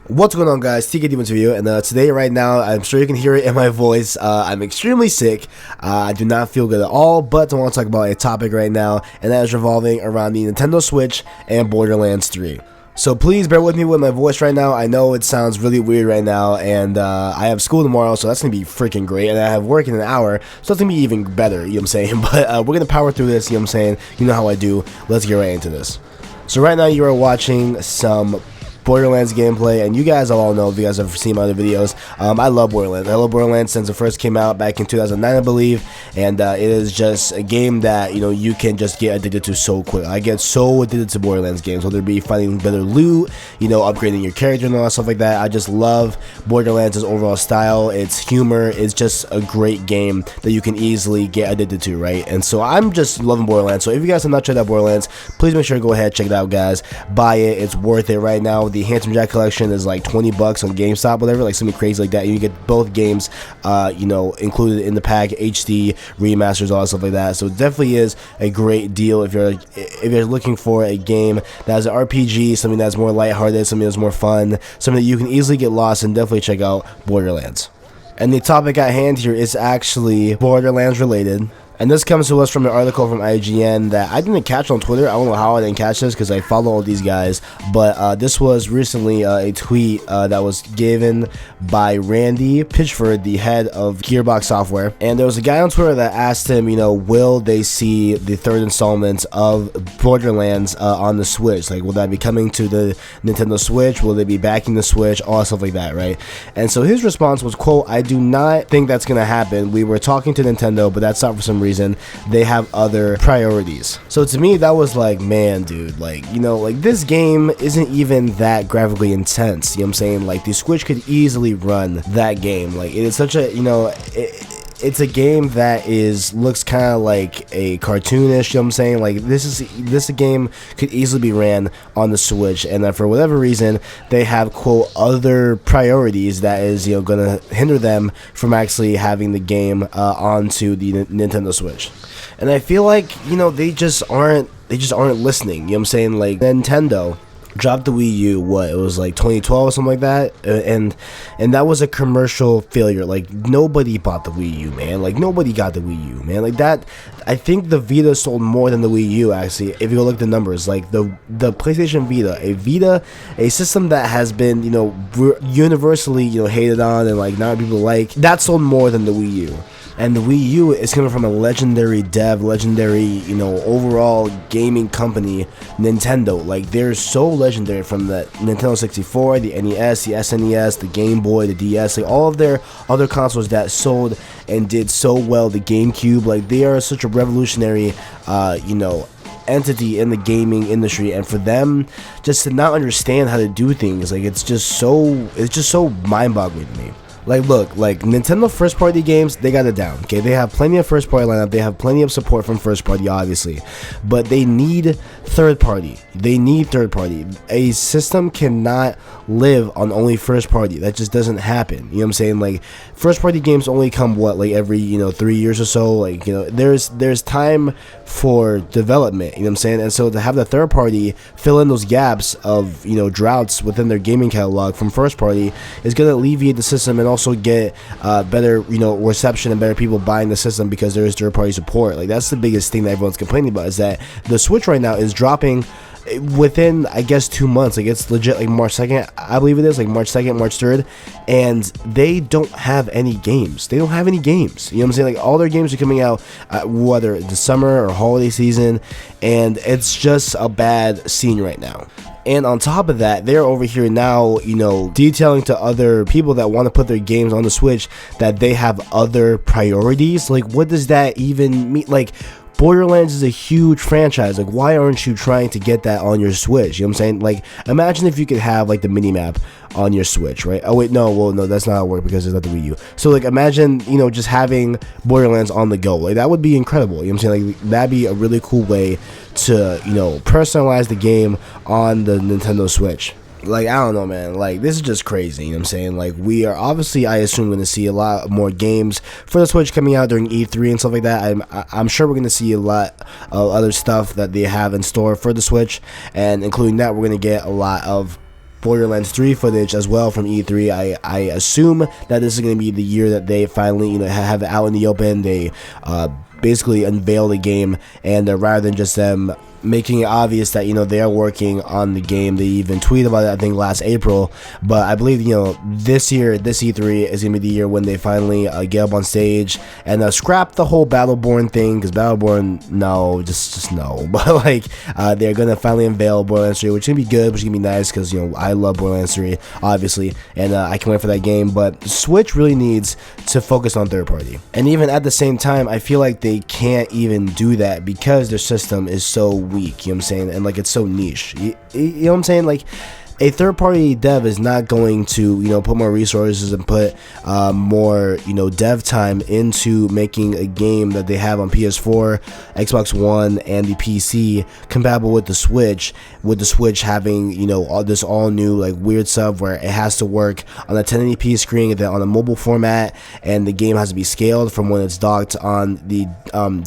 What's going on, guys? TK Demons Video, and today, right now, I'm sure you can hear it in my voice. I'm extremely sick. I do not feel good at all, but I want to talk about a topic right now, and that is revolving around the Nintendo Switch and Borderlands 3. So please bear with me with my voice right now. I know it sounds really weird right now, and I have school tomorrow, so that's going to be freaking great, and I have work in an hour, so that's going to be even better, you know what I'm saying? But we're going to power through this, you know what I'm saying? You know how I do. Let's get right into this. So right now, you are watching some Borderlands gameplay, and you guys all know, if you guys have seen my other videos, I love Borderlands. I love Borderlands since it first came out back in 2009, I believe, and it is just a game that, you know, you can just get addicted to so quick. I get so addicted to Borderlands games, whether it be finding better loot, you know, upgrading your character and all that stuff like that. I just love Borderlands' overall style, its humor. It's just a great game that you can easily get addicted to, right? And so I'm just loving Borderlands. So if you guys have not tried out Borderlands, please make sure to go ahead, check it out, guys. Buy it. It's worth it right now. The Handsome Jack collection is like 20 bucks on GameStop, whatever, like something crazy like that. You get both games, you know, included in the pack, HD, remasters, all that stuff like that. So it definitely is a great deal if you're looking for a game that has an RPG, something that's more lighthearted, something that's more fun, something that you can easily get lost in. Definitely check out Borderlands. And the topic at hand here is actually Borderlands related. And this comes to us from an article from IGN that I didn't catch on Twitter. I don't know how I didn't catch this because I follow all these guys. But this was recently a tweet that was given by Randy Pitchford, the head of Gearbox Software. And there was a guy on Twitter that asked him, you know, will they see the third installment of Borderlands on the Switch? Like, will that be coming to the Nintendo Switch? Will they be backing the Switch? All stuff like that, right? And so his response was, quote, "I do not think that's going to happen. We were talking to Nintendo, but that's not for some reason. They have other priorities." So to me, that was like, man, dude, like, you know, like, this game isn't even that graphically intense, you know what I'm saying? Like, the Switch could easily run that game. Like, it is such a, you know, it's a game that looks kind of like a cartoonish, you know what I'm saying? Like, this game could easily be ran on the Switch, and that for whatever reason they have, quote, other priorities that is, you know, gonna hinder them from actually having the game onto the Nintendo Switch. And I feel like, you know, they just aren't listening, you know what I'm saying? Like, Nintendo dropped the Wii U, what, it was like 2012 or something like that, and that was a commercial failure. Like, nobody bought the Wii U, man. Like, nobody got the Wii U, man. Like, that, I think the Vita sold more than the Wii U, actually, if you go look at the numbers. Like, the PlayStation Vita, a system that has been, you know, universally, you know, hated on and, like, not people like, that sold more than the Wii U. And the Wii U is coming from a legendary dev, you know, overall gaming company, Nintendo. Like, they're so legendary, from the Nintendo 64, the NES, the SNES, the Game Boy, the DS, like, all of their other consoles that sold and did so well, the GameCube. Like, they are such a revolutionary, you know, entity in the gaming industry, and for them just to not understand how to do things, like, it's just so mind-boggling to me. Like, look, like, Nintendo first-party games, they got it down, okay? They have plenty of first-party lineup. They have plenty of support from first-party, obviously. But they need third-party. A system cannot live on only first-party. That just doesn't happen. You know what I'm saying? Like, first-party games only come, what, like, every, you know, 3 years or so? Like, you know, there's time for development, you know what I'm saying? And so to have the third-party fill in those gaps of, you know, droughts within their gaming catalog from first-party is going to alleviate the system, and also get better, you know, reception and better people buying the system because there is third-party support. Like, that's the biggest thing that everyone's complaining about, is that the Switch right now is dropping within, I guess, 2 months. Like, it's legit, like, March 2nd, I believe it is, like, March 2nd, March 3rd, and they don't have any games. You know what I'm saying? Like, all their games are coming out, whether the summer or holiday season, and it's just a bad scene right now. And on top of that, they're over here now, you know, detailing to other people that want to put their games on the Switch that they have other priorities. Like, what does that even mean? Like, Borderlands is a huge franchise. Like, why aren't you trying to get that on your Switch? You know what I'm saying? Like, imagine if you could have, like, the mini-map on your Switch, right? Oh, wait, no, well, no, that's not how it works because it's not the Wii U. So, like, imagine, you know, just having Borderlands on the go. Like, that would be incredible. You know what I'm saying? Like, that'd be a really cool way to, you know, personalize the game on the Nintendo Switch. Like, I don't know, man. Like, this is just crazy, you know what I'm saying? Like, we are obviously, I assume, going to see a lot more games for the Switch coming out during E3 and stuff like that. I'm sure we're going to see a lot of other stuff that they have in store for the Switch, and including that, we're going to get a lot of Borderlands 3 footage as well from E3. I assume that this is going to be the year that they finally, have it out in the open. They basically unveil the game, and rather than just them making it obvious that they are working on the game. They even tweeted about it, I think, last April. But I believe this year, this E3 is gonna be the year when they finally get up on stage and scrap the whole Battleborn thing, because Battleborn, no, just no. But like they're gonna finally unveil Borderlands 3, which is gonna be good, which is gonna be nice, because I love Borderlands 3 obviously, and I can't wait for that game. But Switch really needs to focus on third party, and even at the same time, I feel like they can't even do that because their system is so weak, you know what I'm saying, and like it's so niche, you know what I'm saying. Like a third-party dev is not going to put more resources and put more dev time into making a game that they have on PS4, Xbox One, and the PC compatible with the Switch, with the Switch having all this all new like weird stuff where it has to work on a 1080p screen and then on a mobile format, and the game has to be scaled from when it's docked on the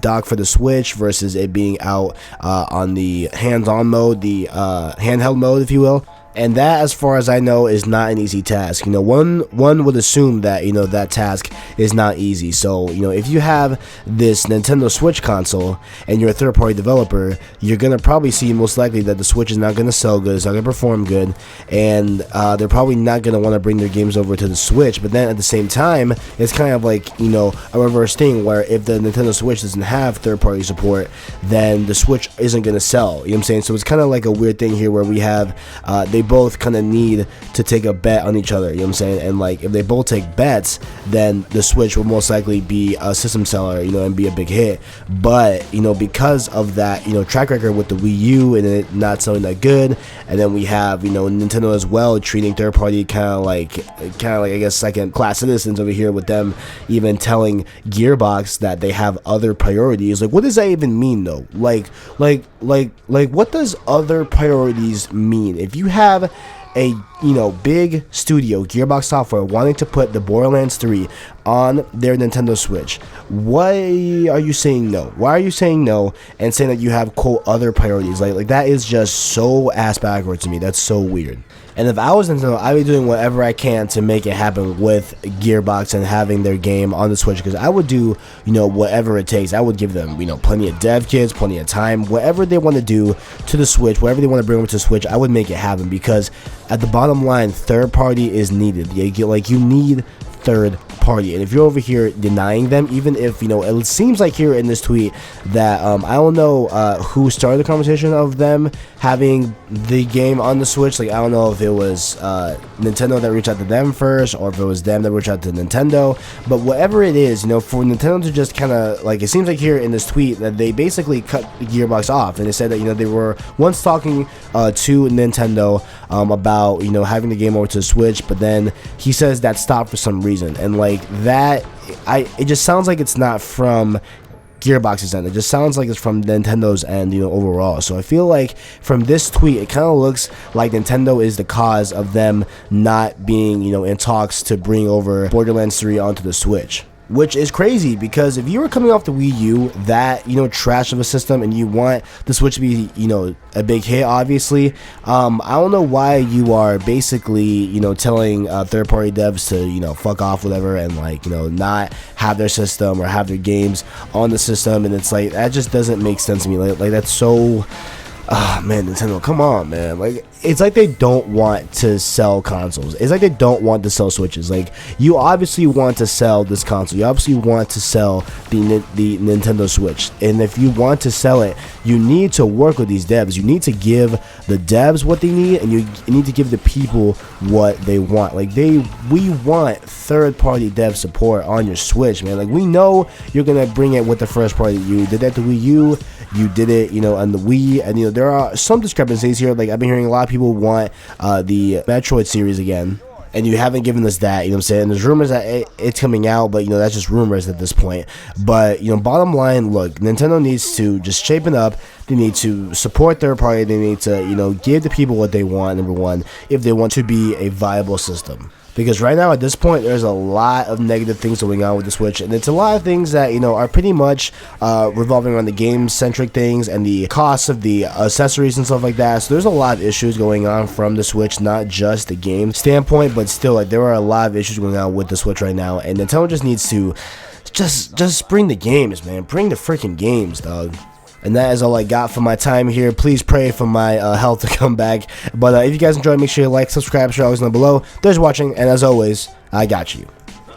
dock for the Switch versus it being out on the hands-on mode, the handheld mode, if you will. And that, as far as I know, is not an easy task. One would assume that that task is not easy. So if you have this Nintendo Switch console and you're a third-party developer, you're gonna probably see most likely that the Switch is not gonna sell good, it's not gonna perform good, and they're probably not gonna want to bring their games over to the Switch. But then at the same time, it's kind of like a reverse thing where if the Nintendo Switch doesn't have third-party support, then the Switch isn't gonna sell. You know what I'm saying? So it's kind of like a weird thing here where we have they both kind of need to take a bet on each other, you know what I'm saying? And like if they both take bets, then the Switch will most likely be a system seller, and be a big hit. But because of that track record with the Wii U and it not selling that good, and then we have Nintendo as well treating third party kind of like I guess second class citizens over here, with them even telling Gearbox that they have other priorities. Like, what does that even mean though? Like what does other priorities mean? If you have a big studio, Gearbox Software, wanting to put the Borderlands 3 on their Nintendo Switch, why are you saying no? Why are you saying no and saying that you have quote other priorities? Like that is just so ass backwards to me. That's so weird. And if I was Nintendo, I'd be doing whatever I can to make it happen with Gearbox and having their game on the Switch, because I would do, whatever it takes. I would give them, plenty of dev kits, plenty of time, whatever they want to do to the Switch, whatever they want to bring over to the Switch, I would make it happen, because at the bottom line, third party is needed. You need third party, and if you're over here denying them, even if it seems like here in this tweet that I don't know who started the conversation of them having the game on the Switch. Like, I don't know if it was Nintendo that reached out to them first, or if it was them that reached out to Nintendo. But whatever it is, for Nintendo to just kind of like, it seems like here in this tweet that they basically cut Gearbox off, and they said that they were once talking to Nintendo about having the game over to the Switch, but then he says that stopped for some reason. And like that, it just sounds like it's not from Gearbox's end. It just sounds like it's from Nintendo's end, overall. So I feel like from this tweet, it kind of looks like Nintendo is the cause of them not being, in talks to bring over Borderlands 3 onto the Switch. Which is crazy, because if you were coming off the Wii U, that trash of a system, and you want the Switch to be a big hit, obviously, I don't know why you are basically telling third-party devs to fuck off, whatever, and like not have their system or have their games on the system. And it's like, that just doesn't make sense to me. Like that's so man, Nintendo, come on, man. Like, it's like they don't want to sell consoles. It's like they don't want to sell Switches. Like, you obviously want to sell this console. You obviously want to sell the Nintendo Switch. And if you want to sell it, you need to work with these devs. You need to give the devs what they need, and you need to give the people what they want. Like, we want third-party dev support on your Switch, man. Like, we know you're gonna bring it with the first party. You did that to Wii U. You did it, on the Wii, and there are some discrepancies here. Like, I've been hearing a lot of people want the Metroid series again, and you haven't given us that, you know what I'm saying? There's rumors that it's coming out, but that's just rumors at this point. But bottom line, look, Nintendo needs to just shape it up. They need to support third party. They need to give the people what they want, number one, if they want to be a viable system. because right now at this point there's a lot of negative things going on with the Switch, and it's a lot of things that, you know, are pretty much revolving around the game centric things and the cost of the accessories and stuff like that. So there's a lot of issues going on from the Switch, not just the game standpoint, but still, like, there are a lot of issues going on with the Switch right now, and Nintendo just needs to just bring the games, man. Bring the freaking games, dog. And that is all I got for my time here. Please pray for my health to come back. But if you guys enjoyed, make sure you like, subscribe, share, always down below. Thanks for watching, and as always, I got you.